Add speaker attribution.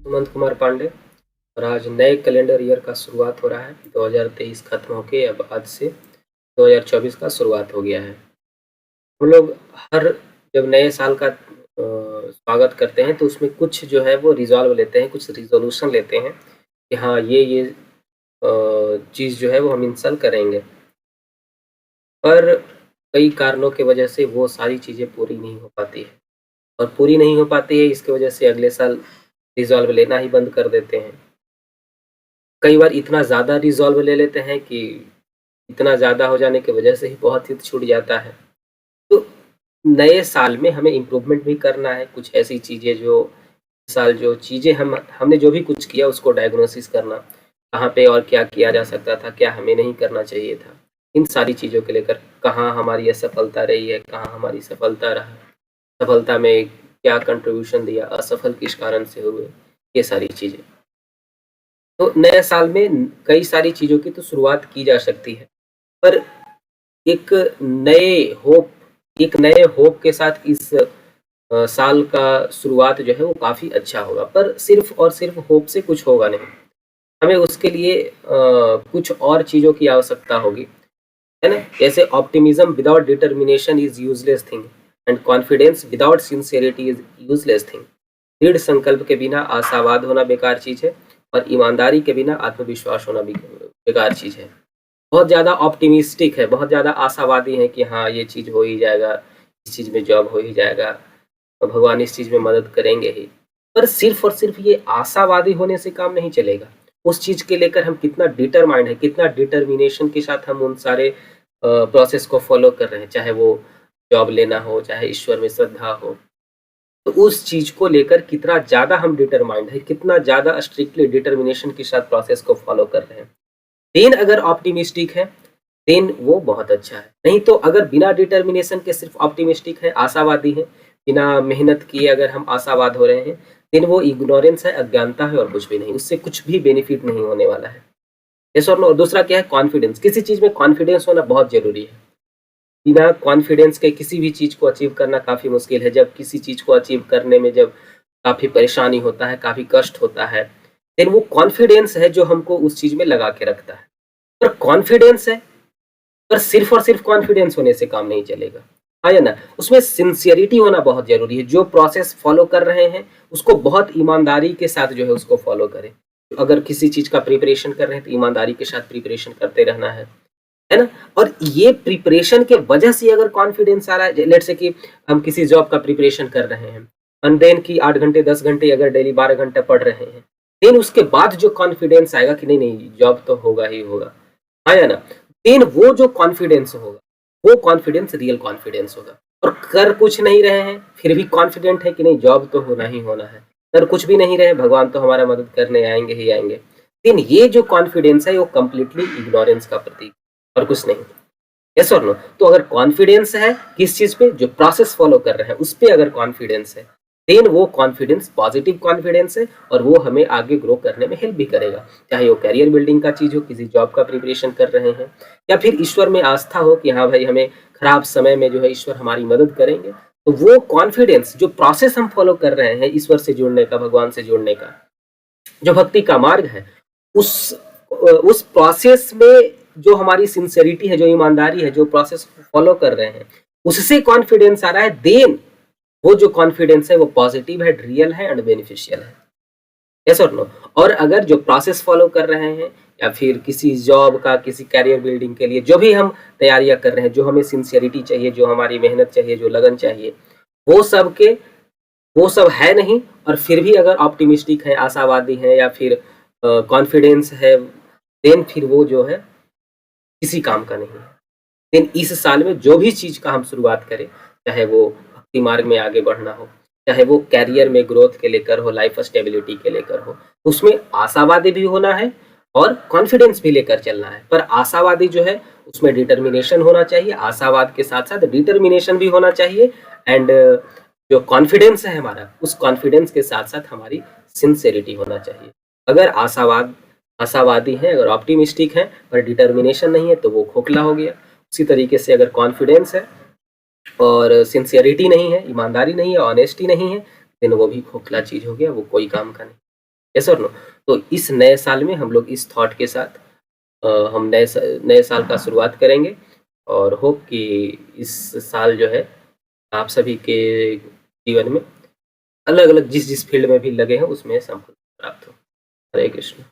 Speaker 1: सुमंत कुमार पांडे। और आज नए कैलेंडर ईयर का शुरुआत हो रहा है। 2023 खत्म होके अब आज से 2024 का शुरुआत हो गया है। हम लोग हर जब नए साल का स्वागत करते हैं तो उसमें कुछ जो है वो रिजॉल्व लेते हैं, कुछ रिजोल्यूशन लेते हैं कि हाँ ये चीज़ जो है वो हम इन साल करेंगे। पर कई कारणों की वजह से वो सारी चीज़ें पूरी नहीं हो पाती है, और पूरी नहीं हो पाती है इसकी वजह से अगले साल रिजॉल्व लेना ही बंद कर देते हैं। कई बार इतना ज़्यादा रिजॉल्व ले लेते हैं कि इतना ज़्यादा हो जाने की वजह से ही बहुत हित छूट जाता है। तो नए साल में हमें इम्प्रूवमेंट भी करना है, कुछ ऐसी चीज़ें जो साल जो चीज़ें हमने जो भी कुछ किया उसको डायग्नोसिस करना, कहाँ पे और क्या किया जा सकता था, क्या हमें नहीं करना चाहिए था, इन सारी चीज़ों को लेकर कहाँ हमारी असफलता रही है, कहाँ हमारी सफलता रहा, सफलता में क्या कंट्रीब्यूशन दिया, असफल किस कारण से हुए, ये सारी चीज़ें। तो नए साल में कई सारी चीज़ों की तो शुरुआत की जा सकती है, पर एक नए होप एक नए होप के साथ इस साल का शुरुआत जो है वो काफ़ी अच्छा होगा। पर सिर्फ और सिर्फ होप से कुछ होगा नहीं, हमें उसके लिए कुछ और चीज़ों की आवश्यकता होगी, है ना। जैसे optimism without determination is useless thing, and confidence without sincerity is useless thing. दृढ़ संकल्प के बिना आशावाद होना बेकार चीज़ है, और ईमानदारी के बिना आत्मविश्वास होना भी बेकार चीज़ है। बहुत ज़्यादा ऑप्टिमिस्टिक है, बहुत ज़्यादा आशावादी है कि हाँ ये चीज़ हो ही जाएगा, इस चीज़ में जॉब हो ही जाएगा, और भगवान इस चीज़ में मदद करेंगे ही। पर सिर्फ और सिर्फ ये आशावादी होने से काम नहीं चलेगा। उस चीज़ के लेकर हम कितना डिटरमाइंड है, कितना डिटर्मिनेशन के साथ हम उन सारे प्रोसेस को फॉलो कर रहे हैं, चाहे वो जॉब लेना हो, चाहे ईश्वर में श्रद्धा हो। तो उस चीज़ को लेकर कितना ज़्यादा हम डिटरमाइंड है, कितना ज़्यादा स्ट्रिक्टली डिटर्मिनेशन के साथ प्रोसेस को फॉलो कर रहे हैं। देन अगर ऑप्टिमिस्टिक है, देन वो बहुत अच्छा है। नहीं तो अगर बिना डिटर्मिनेशन के सिर्फ ऑप्टिमिस्टिक है, आशावादी है, बिना मेहनत किए अगर हम आशावाद हो रहे हैं, देन वो इग्नोरेंस है, अज्ञानता है, और कुछ भी नहीं। उससे कुछ भी बेनिफिट नहीं होने वाला है। यस और नो। दूसरा क्या है? कॉन्फिडेंस। किसी चीज़ में कॉन्फिडेंस होना बहुत ज़रूरी है। बिना कॉन्फिडेंस के किसी भी चीज़ को अचीव करना काफ़ी मुश्किल है। जब किसी चीज़ को अचीव करने में जब काफ़ी परेशानी होता है, काफ़ी कष्ट होता है, देन वो कॉन्फिडेंस है जो हमको उस चीज़ में लगा के रखता है। पर कॉन्फिडेंस है, पर सिर्फ और सिर्फ कॉन्फिडेंस होने से काम नहीं चलेगा। हाँ या ना? उसमें सिंसियरिटी होना बहुत ज़रूरी है। जो प्रोसेस फॉलो कर रहे हैं उसको बहुत ईमानदारी के साथ जो है उसको फॉलो करें। अगर किसी चीज़ का प्रिपरेशन कर रहे हैं तो ईमानदारी के साथ प्रिपरेशन करते रहना है ना। और ये प्रिपरेशन के वजह से अगर कॉन्फिडेंस आ रहा है, लेट्स से कि हम किसी जॉब का प्रिपरेशन कर रहे हैं, एंड देन की 8 घंटे 10 घंटे अगर डेली 12 घंटे पढ़ रहे हैं, देन उसके बाद जो कॉन्फिडेंस आएगा कि नहीं नहीं जॉब तो होगा ही होगा, हाँ या ना। देन वो जो कॉन्फिडेंस होगा वो कॉन्फिडेंस रियल कॉन्फिडेंस होगा। और कर कुछ नहीं रहे हैं फिर भी कॉन्फिडेंट है कि नहीं जॉब तो होना ही होना है, कर कुछ भी नहीं रहे भगवान तो हमारा मदद करने आएंगे ही आएंगे। लेकिन ये जो कॉन्फिडेंस है वो कंप्लीटली इग्नोरेंस का प्रतीक और कुछ नहीं। यस और नो। तो अगर कॉन्फिडेंस है किस चीज पे, जो प्रोसेस फॉलो कर रहे हैं उस पे अगर कॉन्फिडेंस है, देन वो कॉन्फिडेंस पॉजिटिव कॉन्फिडेंस है, और वो हमें आगे ग्रो करने में हेल्प भी करेगा। चाहे वो कैरियर बिल्डिंग का चीज हो, किसी जॉब का प्रिपरेशन कर रहे हैं, या फिर ईश्वर में आस्था हो कि हाँ भाई हमें खराब समय में जो है ईश्वर हमारी मदद करेंगे। तो वो कॉन्फिडेंस, जो प्रोसेस हम फॉलो कर रहे हैं ईश्वर से जुड़ने का, भगवान से जुड़ने का, जो भक्ति का मार्ग है, उस प्रोसेस में जो हमारी सिंसेरिटी है, जो ईमानदारी है, जो प्रोसेस फॉलो कर रहे हैं, उससे कॉन्फिडेंस आ रहा है, देन वो जो कॉन्फिडेंस है वो पॉजिटिव है, रियल है एंड बेनिफिशियल है। यस और नो। और अगर जो प्रोसेस फॉलो कर रहे हैं, या फिर किसी जॉब का, किसी कैरियर बिल्डिंग के लिए जो भी हम तैयारियां कर रहे हैं, जो हमें सिंसियरिटी चाहिए, जो हमारी मेहनत चाहिए, जो लगन चाहिए, वो सब के वो सब है नहीं, और फिर भी अगर ऑप्टिमिस्टिक है, आशावादी है, या फिर कॉन्फिडेंस है, देन फिर वो जो है किसी काम का नहीं है। लेकिन इस साल में जो भी चीज़ का हम शुरुआत करें, चाहे वो भक्ति मार्ग में आगे बढ़ना हो, चाहे वो कैरियर में ग्रोथ के लेकर हो, लाइफ स्टेबिलिटी के लेकर हो, तो उसमें आशावादी भी होना है और कॉन्फिडेंस भी लेकर चलना है। पर आशावादी जो है उसमें डिटर्मिनेशन होना चाहिए, आशावाद के साथ साथ डिटर्मिनेशन भी होना चाहिए, एंड जो कॉन्फिडेंस है हमारा, उस कॉन्फिडेंस के साथ साथ हमारी सिंसेरिटी होना चाहिए। अगर आशावादी है, अगर ऑप्टिमिस्टिक है, पर डिटर्मिनेशन नहीं है, तो वो खोखला हो गया। उसी तरीके से अगर कॉन्फिडेंस है और सिंसियरिटी नहीं है, ईमानदारी नहीं है, ऑनेस्टी नहीं है, देन वो भी खोखला चीज़ हो गया, वो कोई काम का नहीं। यस और नो? तो इस नए साल में हम लोग इस थॉट के साथ हम नए साल का शुरुआत करेंगे और होप कि इस साल जो है आप सभी के जीवन में अलग-अलग जिस-जिस फ़ील्ड में भी लगे हैं उसमें सफलता प्राप्त हो। हरे कृष्ण।